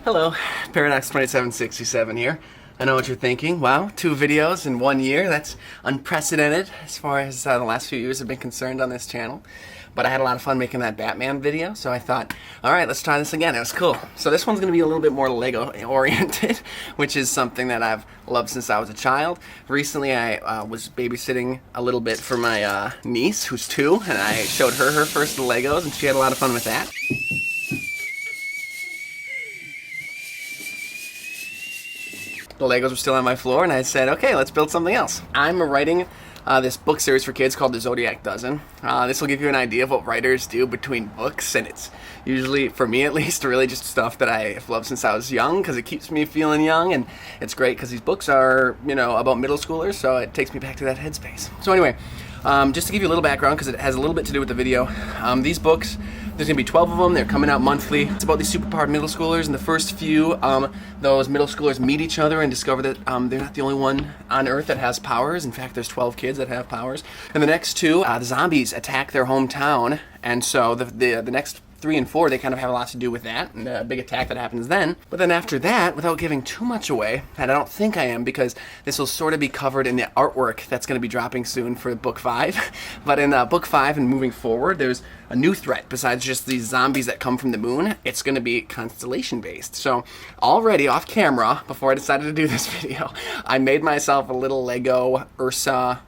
Hello, Paradox 2767 here. I know what you're thinking. Wow, 2 videos in 1 year. That's unprecedented as far as the last few years have been concerned on this channel. But I had a lot of fun making that Batman video, so I thought, alright, let's try this again. It was cool. So this one's going to be a little bit more Lego-oriented, which is something that I've loved since I was a child. Recently, I was babysitting a little bit for my niece, who's 2, and I showed her first Legos, and she had a lot of fun with that. The Legos were still on my floor, and I said, okay, let's build something else. I'm writing this book series for kids called the Zodiac Dozen. This will give you an idea of what writers do between books, and it's usually, for me at least, really just stuff that I've loved since I was young, because it keeps me feeling young, and it's great because these books are, you know, about middle schoolers, so it takes me back to that headspace. So anyway, just to give you a little background, because it has a little bit to do with the video, these books, there's going to be 12 of them. They're coming out monthly. It's about these superpowered middle schoolers. In the first few, those middle schoolers meet each other and discover that they're not the only one on Earth that has powers. In fact, there's 12 kids that have powers. And the next 2, the zombies attack their hometown. And so the next 3 and 4, they kind of have a lot to do with that, and the big attack that happens then. But then after that, without giving too much away, and I don't think I am, because this will sort of be covered in the artwork that's going to be dropping soon for book 5. But in book 5 and moving forward, there's a new threat besides just these zombies that come from the moon. It's going to be Constellation based. So already off camera, before I decided to do this video, I made myself a little Lego Ursa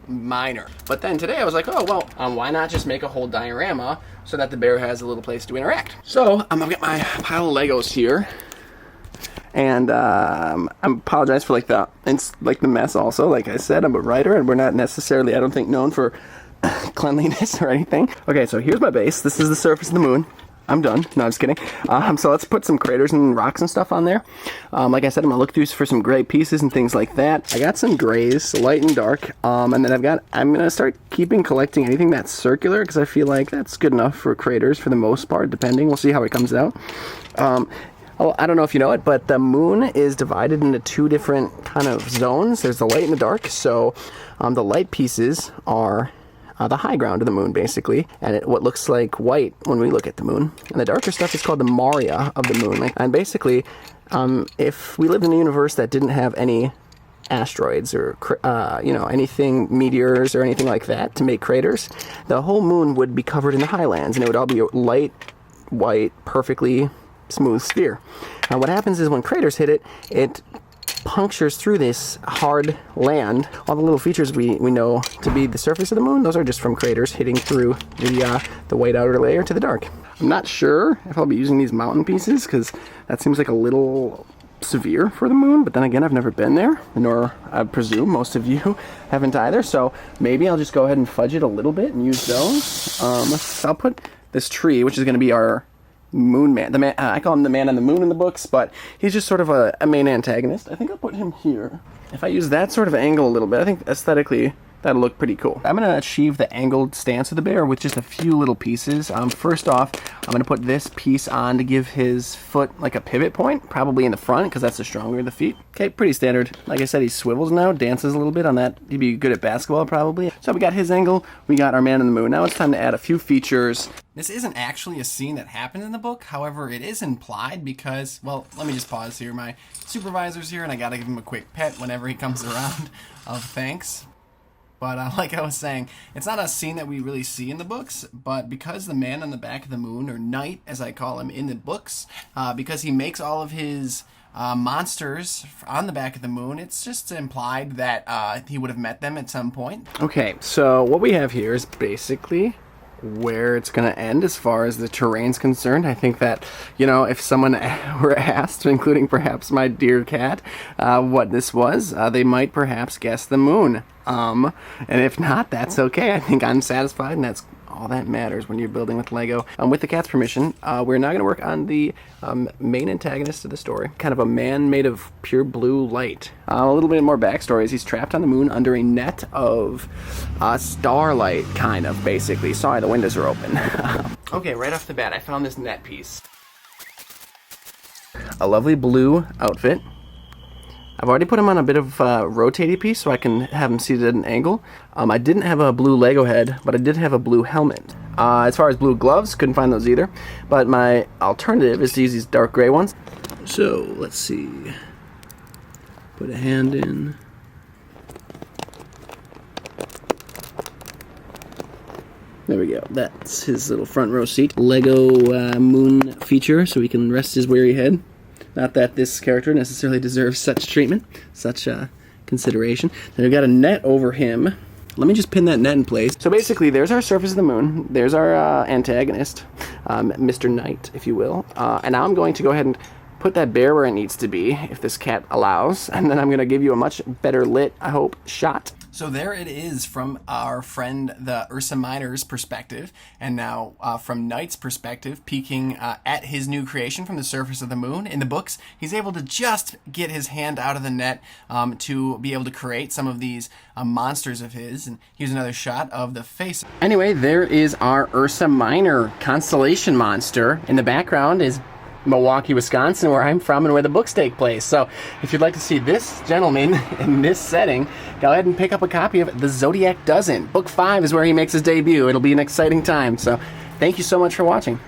minor. But then today I was like, oh, well, why not just make a whole diorama so that the bear has a little place to interact? So I've got my pile of Legos here, and I apologize for the mess also. Like I said, I'm a writer, and we're not necessarily, I don't think, known for cleanliness or anything. Okay, so here's my base. This is the surface of the moon. I'm done. No, I'm just kidding. So let's put some craters and rocks and stuff on there. Like I said, I'm going to look through for some gray pieces and things like that. I got some grays, light and dark. And then I'm going to start collecting anything that's circular, because I feel like that's good enough for craters for the most part, depending. We'll see how it comes out. Oh, I don't know if you know it, but the moon is divided into 2 different kind of zones. There's the light and the dark. So the light pieces are the high ground of the moon, basically, and what looks like white when we look at the moon. And the darker stuff is called the Maria of the moon. And basically, if we lived in a universe that didn't have any asteroids or anything, meteors or anything like that to make craters, the whole moon would be covered in the highlands, and it would all be a light, white, perfectly smooth sphere. Now, what happens is when craters hit it, it punctures through this hard land. All the little features we know to be the surface of the moon, those are just from craters hitting through the white outer layer to the dark. I'm not sure if I'll be using these mountain pieces, because that seems like a little severe for the moon, but then again, I've never been there, nor I presume most of you haven't either, so maybe I'll just go ahead and fudge it a little bit and use those. I'll put this tree, which is going to be our Moon Man. The man, I call him the man on the moon in the books, but he's just sort of a main antagonist. I think I'll put him here. If I use that sort of angle a little bit, I think aesthetically that'll look pretty cool. I'm going to achieve the angled stance of the bear with just a few little pieces. First off, I'm going to put this piece on to give his foot like a pivot point, probably in the front, because that's the stronger of the feet. Okay, pretty standard. Like I said, he swivels now, dances a little bit on that. He'd be good at basketball, probably. So we got his angle, we got our man in the moon. Now it's time to add a few features. This isn't actually a scene that happened in the book, however, it is implied because, well, let me just pause here. My supervisor's here, and I gotta give him a quick pet whenever he comes around. Thanks. But like I was saying, it's not a scene that we really see in the books, but because the man on the back of the moon, or Knight as I call him in the books, because he makes all of his monsters on the back of the moon, it's just implied that he would have met them at some point. Okay, so what we have here is basically where it's going to end as far as the terrain's concerned. I think that, you know, if someone were asked, including perhaps my dear cat, what this was, they might perhaps guess the moon. And if not, that's okay. I think I'm satisfied, and that's all that matters when you're building with Lego. With the cat's permission, we're now going to work on the main antagonist of the story, kind of a man made of pure blue light. A little bit more backstory is he's trapped on the moon under a net of starlight, kind of, basically. Sorry, the windows are open. Okay, right off the bat, I found this net piece. A lovely blue outfit. I've already put him on a bit of a rotating piece so I can have him seated at an angle. I didn't have a blue Lego head, but I did have a blue helmet. As far as blue gloves, couldn't find those either. But my alternative is to use these dark gray ones. So, let's see. Put a hand in. There we go. That's his little front row seat. Lego moon feature, so he can rest his weary head. Not that this character necessarily deserves such treatment, such consideration. Then we've got a net over him. Let me just pin that net in place. So basically, there's our surface of the moon. There's our antagonist, Mr. Knight, if you will. And now I'm going to go ahead and put that bear where it needs to be, if this cat allows. And then I'm going to give you a much better lit, I hope, shot. So there it is from our friend, the Ursa Miner's perspective, and now from Knight's perspective, peeking at his new creation from the surface of the moon. In the books, he's able to just get his hand out of the net to be able to create some of these monsters of his. And here's another shot of the face. Anyway, there is our Ursa Miner Constellation monster. In the background is Milwaukee, Wisconsin, where I'm from and where the books take place. So if you'd like to see this gentleman in this setting, go ahead and pick up a copy of the Zodiac Dozen. Book 5 is where he makes his debut. It'll be an exciting time. So thank you so much for watching.